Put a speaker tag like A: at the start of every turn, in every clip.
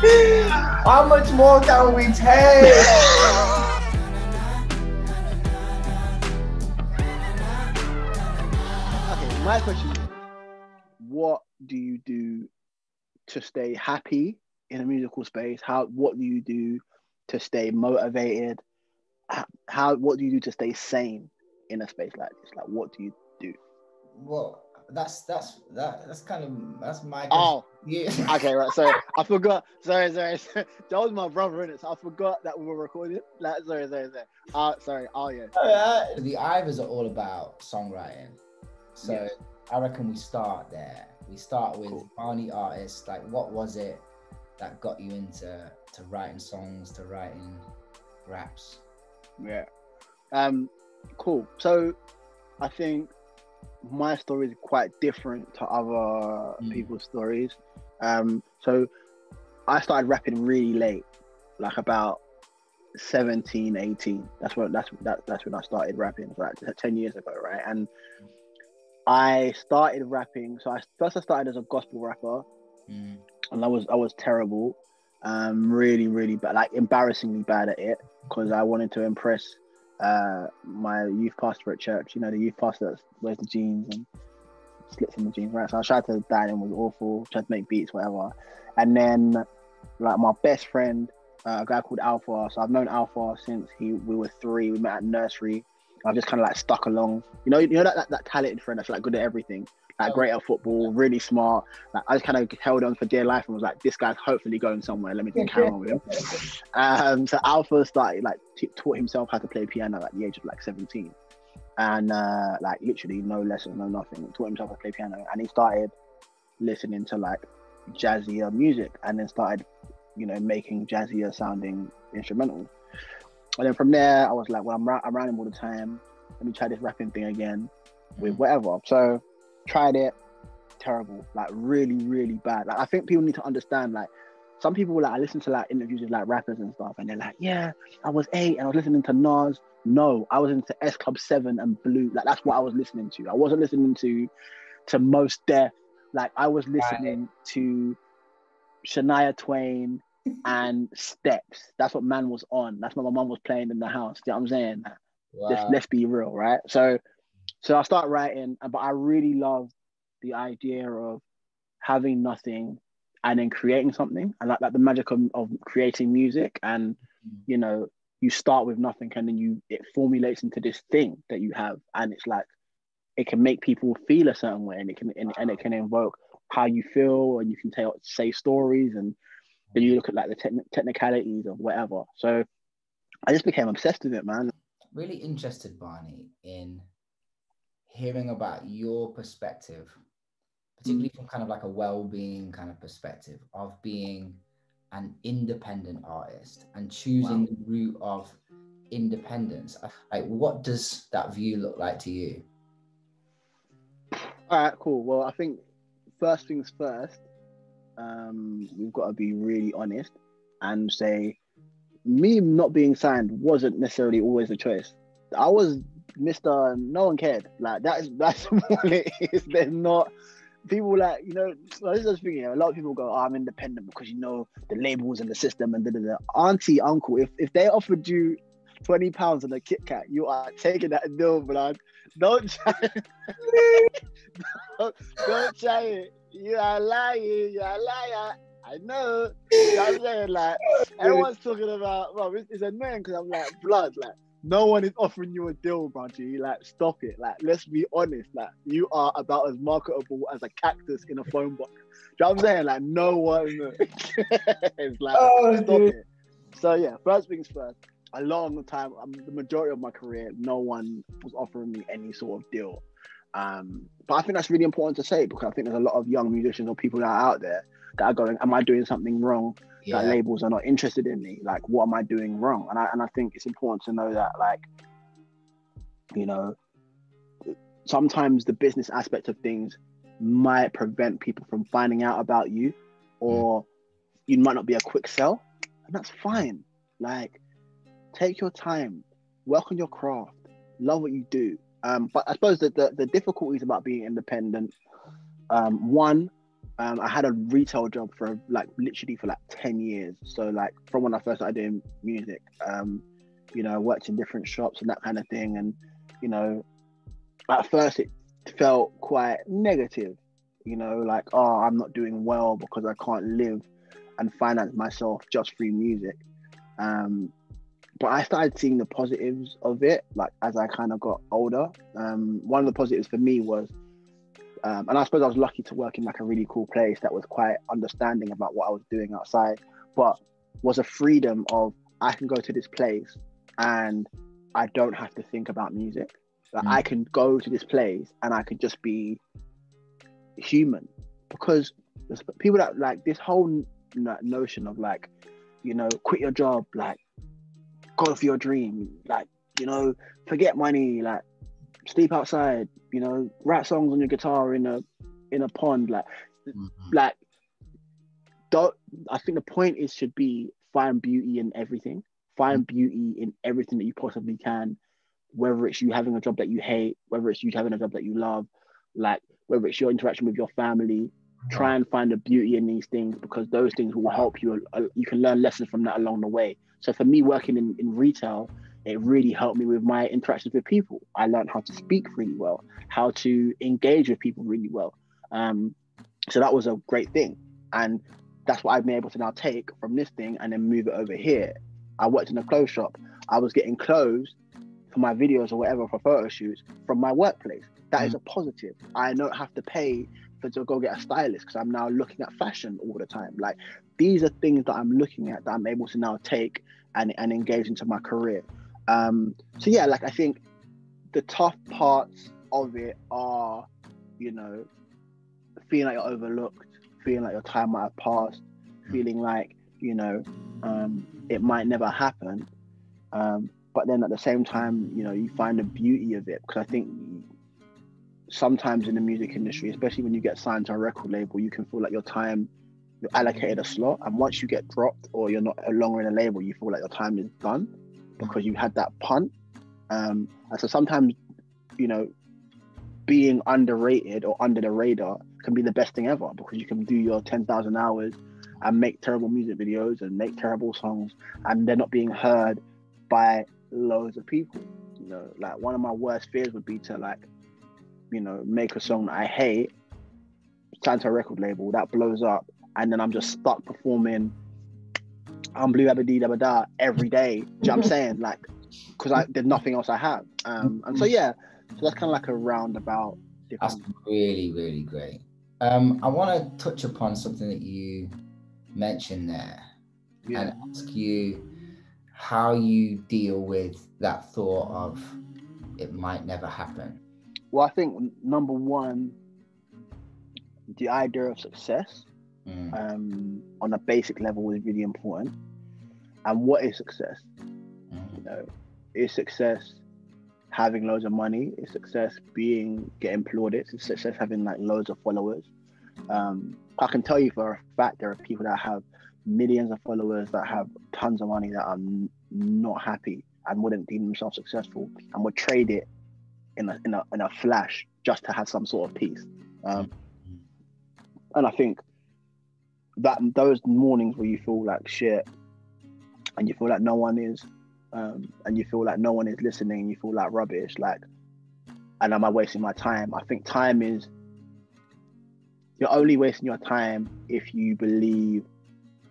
A: How much more can we take?
B: Okay, my question is, what do you do to stay happy in a musical space? What do you do to stay motivated? What do you do to stay sane in a space like this? Like, what do you do?
A: Well, that's kind of that's my question.
B: Oh,
A: Yeah.
B: okay, right. So I forgot. Sorry. That was my brother in it. So I forgot that we were recording. Like, sorry. Sorry. Oh yeah.
A: The Ivors are all about songwriting, so
B: Yes.
A: I reckon we start there. We start with
B: Cool.
A: Barney artists. Like, what was it that got you into writing songs, to writing raps?
B: Yeah. Cool. So I think my story is quite different to other people's stories. So I started rapping really late, like about 17, 18. That's when I started rapping, so like 10 years ago, right? And I started rapping. So I started as a gospel rapper, and I was terrible, really bad, like embarrassingly bad at it, because I wanted to impress my youth pastor at church. You know, the youth pastor that wears the jeans and slits in the jeans, right? So I tried to dine and was awful, tried to make beats, whatever. And then, like, my best friend, a guy called Alpha. So I've known Alpha since we were 3. We met at nursery. I've just kind of like stuck along. You know that talented friend that's like good at everything, like great at football, really smart. Like, I just kind of held on for dear life and was like, this guy's hopefully going somewhere. Let me just carry on with him. So Alpha started taught himself how to play piano at the age of like 17, and like literally no lessons, no nothing. Taught himself how to play piano, and he started listening to like jazzier music, and then started, making jazzier sounding instrumentals. And then from there, I was like, well, I'm around him all the time. Let me try this rapping thing again with whatever. So tried it, terrible, like really bad. Like, I think people need to understand, like, some people, like, I listen to like interviews with like rappers and stuff, and they're like, yeah, I was 8 and I was listening to Nas. No, I was into S Club 7 and Blue. Like, that's what I was listening to. I wasn't listening to Mos Def. Like, I was listening to Shania Twain and Steps. That's what man was on. That's what my mom was playing in the house. You know what I'm saying?
A: Wow.
B: Let's be real, right? So I start writing, but I really love the idea of having nothing and then creating something. I like the magic of creating music, and you start with nothing, and then it formulates into this thing that you have, and it's like it can make people feel a certain way, and it can invoke how you feel, and you can say stories, and then you look at like the technicalities of whatever. So I just became obsessed with it, man.
A: Really interested, Barney, in hearing about your perspective, particularly from kind of like a well-being kind of perspective of being an independent artist and choosing the route of independence. Like, what does that view look like to you?
B: All right, cool. Well, I think first things first, we've got to be really honest and say, me not being signed wasn't necessarily always the choice. I was Mr. No one cared. Like, that's what it is. There's not people like, I was just thinking, a lot of people go, oh, I'm independent because the labels and the system and da. Auntie, uncle, if they offered you £20 on a Kit Kat, you are taking that deal, blood. Don't try it. don't try it. You are lying. You are a liar. I know. You know what I'm saying? Like, everyone's talking about, bro, it's annoying because I'm like, blood, like, no one is offering you a deal, bro. G. Like, stop it. Like, let's be honest. Like, you are about as marketable as a cactus in a phone box. Do you know what I'm saying? Like, no one it's like, stop it. So yeah, first things first. A long time, the majority of my career, no one was offering me any sort of deal. But I think that's really important to say, because I think there's a lot of young musicians or people that are out there that are going, am I doing something wrong? That labels are not interested in me. Like, what am I doing wrong? And I think it's important to know that, like, sometimes the business aspect of things might prevent people from finding out about you, or you might not be a quick sell, and that's fine. Like, take your time, work on your craft, love what you do. But I suppose that the difficulties about being independent, one, I had a retail job for like literally for like 10 years. So like from when I first started doing music, you know, I worked in different shops and that kind of thing. And, you know, at first it felt quite negative, you know, like, oh, I'm not doing well because I can't live and finance myself just through music. But I started seeing the positives of it, like as I kind of got older. One of the positives for me was, and I suppose I was lucky to work in like a really cool place that was quite understanding about what I was doing outside, but was a freedom of, I can go to this place and I don't have to think about music. Like I can go to this place and I can just be human, because there's people that like this whole notion of like, you know, quit your job, like go for your dream, like, you know, forget money, like sleep outside, you know, write songs on your guitar in a pond, like don't. I think the point is should be find beauty in everything. Find beauty in everything that you possibly can, whether it's you having a job that you hate, whether it's you having a job that you love, like whether it's your interaction with your family. Try and find the beauty in these things, because those things will help you. You can learn lessons from that along the way. So for me, working in retail, it really helped me with my interactions with people. I learned how to speak really well, how to engage with people really well. So that was a great thing. And that's what I've been able to now take from this thing and then move it over here. I worked in a clothes shop. I was getting clothes for my videos or whatever, for photo shoots, from my workplace. That is a positive. I don't have to pay to go get a stylist because I'm now looking at fashion all the time. Like these are things that I'm looking at that I'm able to now take and engage into my career. So yeah, like I think the tough parts of it are, you know, feeling like you're overlooked, feeling like your time might have passed, feeling like, you know, it might never happen. But then at the same time, you know, you find the beauty of it, because I think sometimes in the music industry, especially when you get signed to a record label, you can feel like you're allocated a slot, and once you get dropped or you're not longer in a label, you feel like your time is done because you had that punt. And so sometimes, you know, being underrated or under the radar can be the best thing ever, because you can do your 10,000 hours and make terrible music videos and make terrible songs, and they're not being heard by loads of people. You know, like one of my worst fears would be to, like, you know, make a song that I hate, sign to a record label, that blows up, and then I'm just stuck performing I'm Blue Abba Dee Dabba Da every day. Do you know what I'm saying? Like, because there's nothing else I have. And so yeah, so that's kind of like a roundabout.
A: That's really, really great. I want to touch upon something that you mentioned there, and ask you how you deal with that thought of it might never happen.
B: Well, I think number one, the idea of success on a basic level is really important. And what is success? You know, is success having loads of money? Is success getting applauded? Is success having like loads of followers? I can tell you for a fact there are people that have millions of followers, that have tons of money, that are not happy and wouldn't deem themselves successful, and would trade it in a flash just to have some sort of peace. And I think that those mornings where you feel like shit, and you feel like no one is, and you feel like no one is listening, you feel like rubbish, like, and am I wasting my time? I think time is, you're only wasting your time if you believe,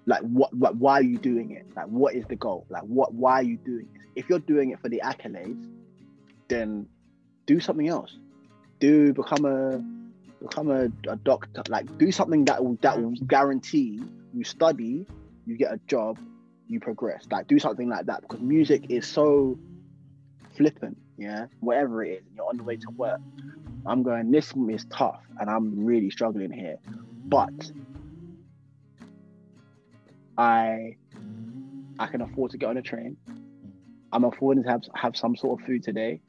B: like, why are you doing it? Like, what is the goal? Like, why are you doing this? If you're doing it for the accolades, then do something else. Become a doctor. Like, do something that will guarantee you study, you get a job, you progress. Like, do something like that, because music is so flippant. Yeah, whatever it is, you're on the way to work. I'm going, this is tough and I'm really struggling here, but I can afford to get on a train. I'm affording to have some sort of food today.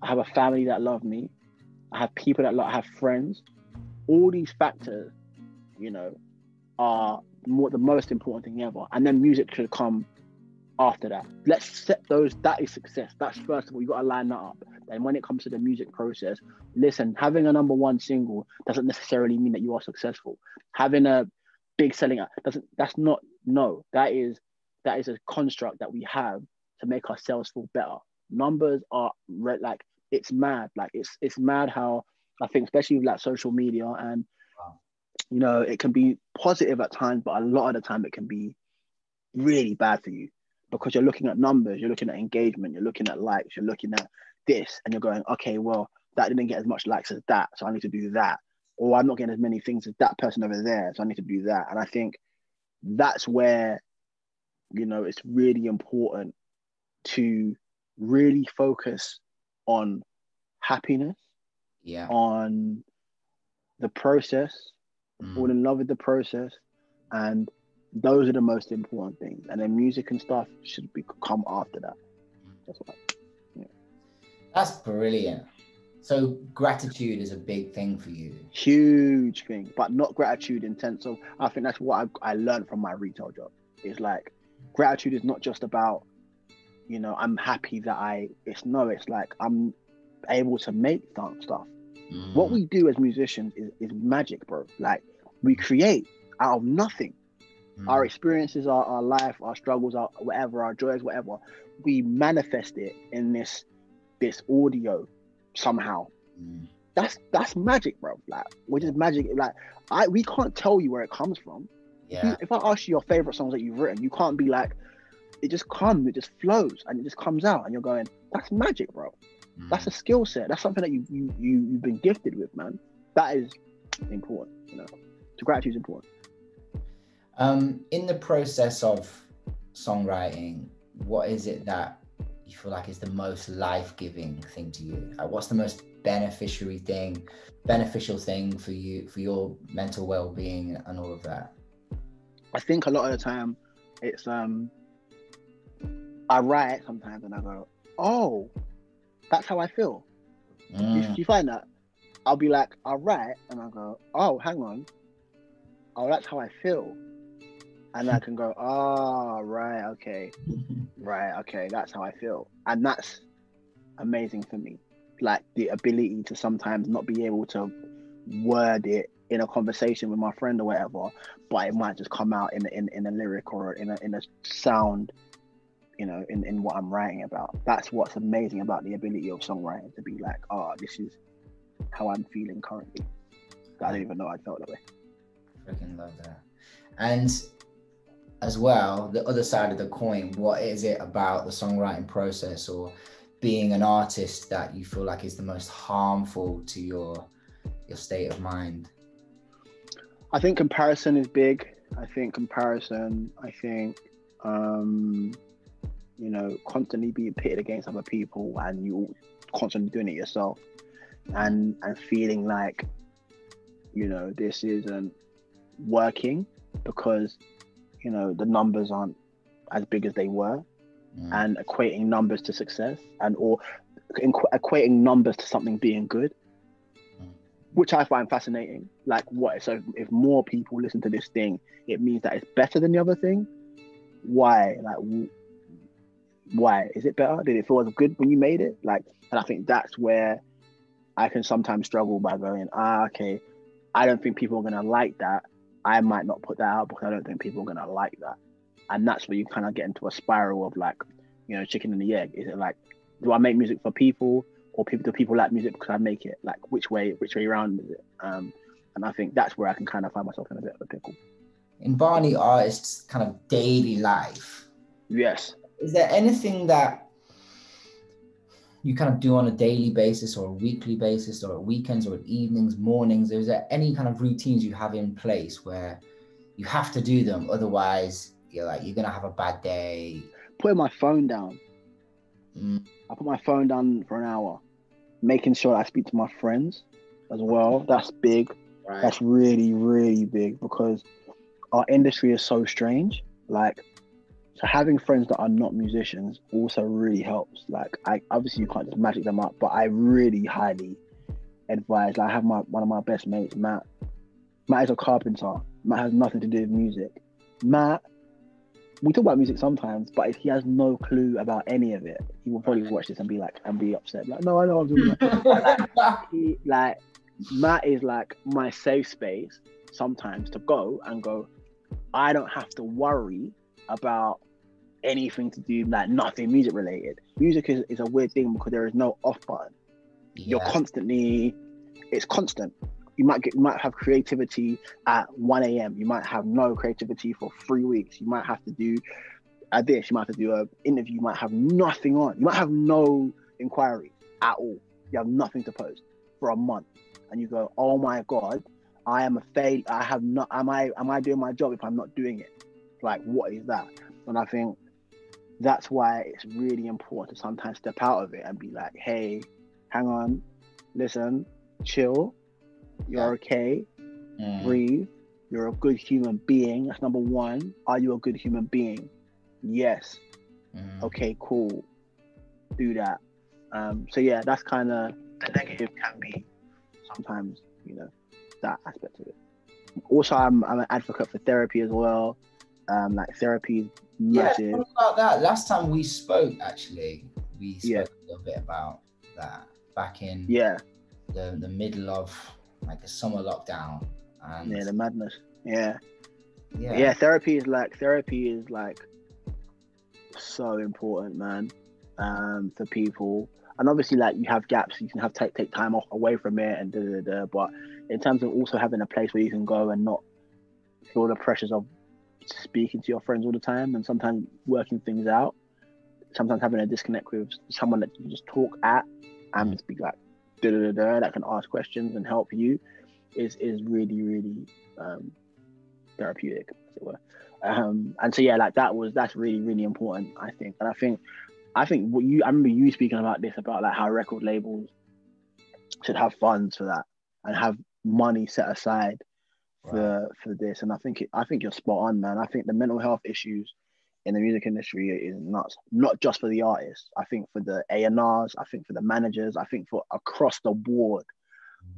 B: I have a family that love me. I have people that have friends. All these factors, you know, are the most important thing ever. And then music should come after that. Let's set those. That is success. That's first of all, you got to line that up. then when it comes to the music process, listen, having a number one single doesn't necessarily mean that you are successful. Having a big selling that's not, no, that is a construct that we have to make ourselves feel better. Numbers are like, it's mad. Like it's mad how I think, especially with like social media, and you know, it can be positive at times, but a lot of the time it can be really bad for you, because you're looking at numbers, you're looking at engagement, you're looking at likes, you're looking at this, and you're going, okay, well, that didn't get as much likes as that, so I need to do that. Or I'm not getting as many things as that person over there, so I need to do that. And I think that's where, you know, it's really important to really focus on happiness, on the process, fall in love with the process, and those are the most important things. And then music and stuff should come after that. That's what. Yeah.
A: That's brilliant. So gratitude is a big thing for you.
B: Huge thing, but not gratitude in sense of, I think that's what I learned from my retail job. It's like, gratitude is not just about, you know, I'm happy that it's like I'm able to make stuff. What we do as musicians is magic, bro. Like, we create out of nothing. Our experiences, our life, our struggles, our whatever, our joys, whatever, we manifest it in this audio somehow. That's magic, bro. Like, which is magic. Like, we can't tell you where it comes from.
A: Yeah.
B: If I ask you your favorite songs that you've written, you can't be like, it just comes, it just flows, and it just comes out, and you're going, that's magic, bro. That's a skill set. That's something that you've been gifted with, man. That is important, you know. So gratitude is important.
A: In the process of songwriting, what is it that you feel like is the most life-giving thing to you? Like, what's the most beneficial thing for you, for your mental well-being and all of that?
B: I think a lot of the time it's I write sometimes and I go, oh, that's how I feel. Do you find that? I'll be like, I'll write and I'll go, oh, hang on. Oh, that's how I feel. And I can go, oh, right, okay. Right, okay, that's how I feel. And that's amazing for me. Like, the ability to sometimes not be able to word it in a conversation with my friend or whatever, but it might just come out in a lyric or in a sound, you know, in what I'm writing about. That's what's amazing about the ability of songwriting, to be like, oh, this is how I'm feeling currently. I don't even know I felt that way.
A: Freaking love that. And as well, the other side of the coin, what is it about the songwriting process or being an artist that you feel like is the most harmful to your state of mind?
B: I think comparison is big. I think you know, constantly being pitted against other people and you constantly doing it yourself, and feeling like, you know, this isn't working because, you know, the numbers aren't as big as they were, and equating numbers to success, and or equating numbers to something being good, which I find fascinating. Like, what? So if more people listen to this thing, it means that it's better than the other thing. Why? Like, why is it better? Did it feel as good when you made it? Like, and I think that's where I can sometimes struggle by going, okay, I don't think people are gonna like that. I might not put that out because I don't think people are gonna like that. And that's where you kind of get into a spiral of, like, you know, chicken and the egg. Is it like, do I make music for people, or do people like music because I make it? Like, which way around is it? And I think that's where I can kind of find myself in a bit of a pickle.
A: In Barney artists' kind of daily life,
B: yes,
A: is there anything that you kind of do on a daily basis or a weekly basis or at weekends or at evenings, mornings? Is there any kind of routines you have in place where you have to do them, otherwise you're gonna have a bad day?
B: Putting my phone down. I put my phone down for an hour, making sure I speak to my friends as well. That's big. Right. That's really, really big, because our industry is so strange. Like, so having friends that are not musicians also really helps. Like, obviously you can't just magic them up, but I really highly advise. Like, I have one of my best mates, Matt. Matt is a carpenter. Matt has nothing to do with music. Matt we talk about music sometimes, but if he has no clue about any of it, he will probably watch this and be like, and be upset. Like, no, I know what I'm talking about. Like, Matt is like my safe space sometimes to go and go, I don't have to worry about anything to do, like nothing music related. Music is a weird thing because there is no off button. You're constantly, it's constant. You might have creativity at 1 a.m. You might have no creativity for 3 weeks. You might have to do this. You might have to do an interview. You might have nothing on. You might have no inquiry at all. You have nothing to post for a month, and you go, "Oh my God, I am a fail. I have not. Am I doing my job if I'm not doing it? Like, what is that?" And I think that's why it's really important to sometimes step out of it and be like, "Hey, hang on, listen, chill. You're okay. Breathe. You're a good human being. That's number one. Are you a good human being? Yes. Okay, cool. Do that." So yeah, that's kind of the negative can be sometimes, that aspect of it. Also, I'm an advocate for therapy as well. Like therapy is massive.
A: Yeah, what about that? Last time we spoke, actually, we spoke a little bit about that back in the middle of like a summer lockdown. And
B: the madness. Yeah. Therapy is like so important, man. For people, and obviously, like, you have gaps. You can have take time off away from it and but in terms of also having a place where you can go and not feel the pressures of speaking to your friends all the time, and sometimes working things out, sometimes having a disconnect with someone that you just talk at and just be like that can ask questions and help you is really, really therapeutic, as it were. And so yeah, like that's really, really important, I think. And I think I remember you speaking about this, about like how record labels should have funds for that and have money set aside for this. And I think you're spot on, man. I think the mental health issues in the music industry is nuts. Not just for the artists. I think for the A&Rs, I think for the managers, I think for across the board,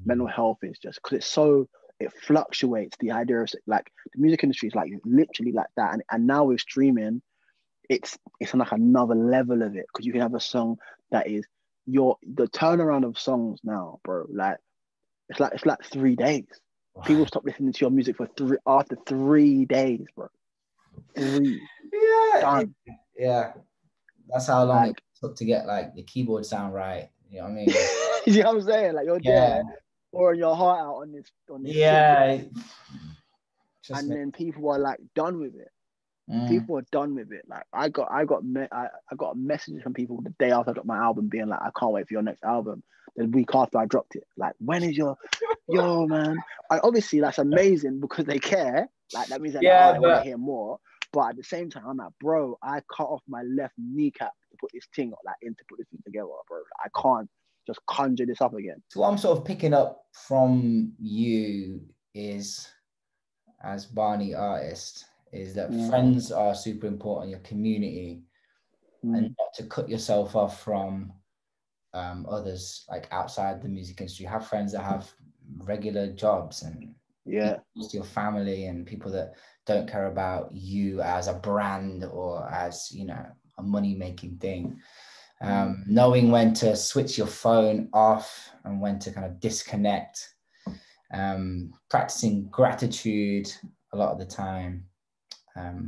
B: mental health is just because it fluctuates. The idea of like the music industry is like literally like that. And now with streaming, it's on like another level of it, because you can have a song that is the turnaround of songs now, bro. Like it's like 3 days. People stop listening to your music after 3 days, bro. 3. Done.
A: Yeah. That's how long it took to get like the keyboard sound right. You know what I mean?
B: You know what I'm saying? Like you're there pouring your heart out on this.
A: Yeah.
B: And then people are like done with it. People are done with it. Like I got a message from people the day after I dropped my album, being like, "I can't wait for your next album." The week after I dropped it, like, when is your yo, man? And obviously that's amazing because they care. Like that means that they want to hear more. But at the same time, I'm like, bro, I cut off my left kneecap to put this thing together, bro. I can't just conjure this up again.
A: So what I'm sort of picking up from you is, as Barney artist, is that friends are super important in your community, and not to cut yourself off from others like outside the music industry. Have friends that have regular jobs and your family, and people that don't care about you as a brand or as a money-making thing. Knowing when to switch your phone off and when to kind of disconnect, practicing gratitude a lot of the time,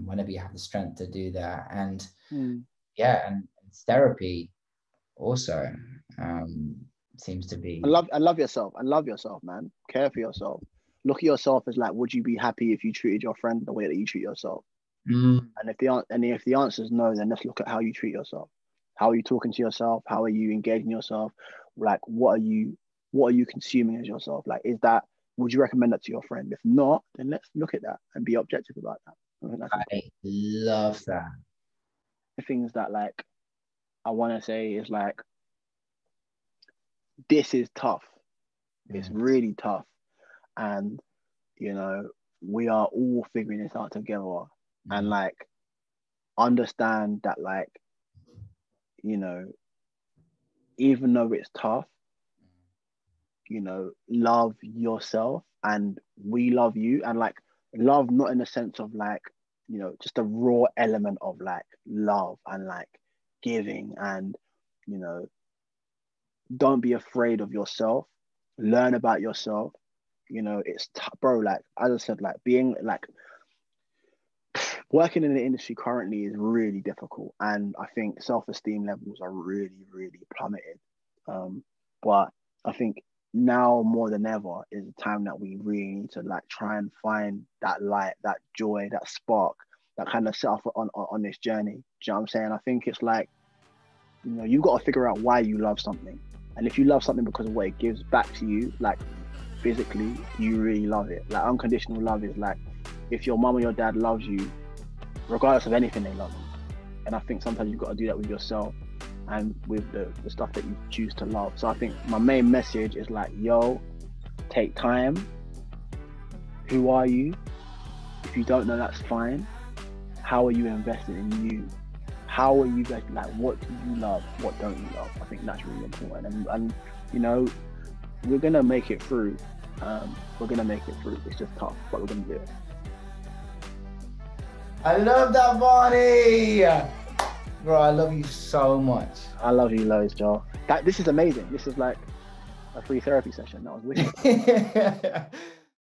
A: whenever you have the strength to do that. And and therapy also seems to be.
B: I love yourself, man. Care for yourself. Look at yourself as like, would you be happy if you treated your friend the way that you treat yourself? And if the answer is no, then let's look at how you treat yourself. How are you talking to yourself? How are you engaging yourself? Like, what are you consuming as yourself? Like, would you recommend that to your friend? If not, then let's look at that and be objective about that.
A: I love that.
B: The things that like I want to say is like, this is tough. It's really tough. And, we are all figuring this out together. And like, understand that, like, even though it's tough, love yourself, and we love you. And like, love not in the sense of like you know, just the raw element of like love and like giving, and, you know, don't be afraid of yourself, learn about yourself. You know, it's bro, like as I said, like being like working in the industry currently is really difficult, and I think self-esteem levels are really, really plummeted. But I think now more than ever is the time that we really need to like try and find that light, that joy, that spark, that kind of set off on this journey. Do you know what I'm saying? I think it's like, you know, you've got to figure out why you love something, and if you love something because of what it gives back to you, like physically, you really love it. Like unconditional love is like if your mom or your dad loves you regardless of anything, they love you. And I think sometimes you've got to do that with yourself and with the stuff that you choose to love. So I think my main message is like, yo, take time. Who are you? If you don't know, that's fine. How are you invested in you? How are you guys, like, what do you love? What don't you love? I think that's really important. And you know, we're going to make it through. We're going to make it through. It's just tough, but we're going to do it.
A: I love that, Barney. Bro, I love you so much.
B: I love you loads, Joel. This is amazing. This is like a free therapy session. That was wicked.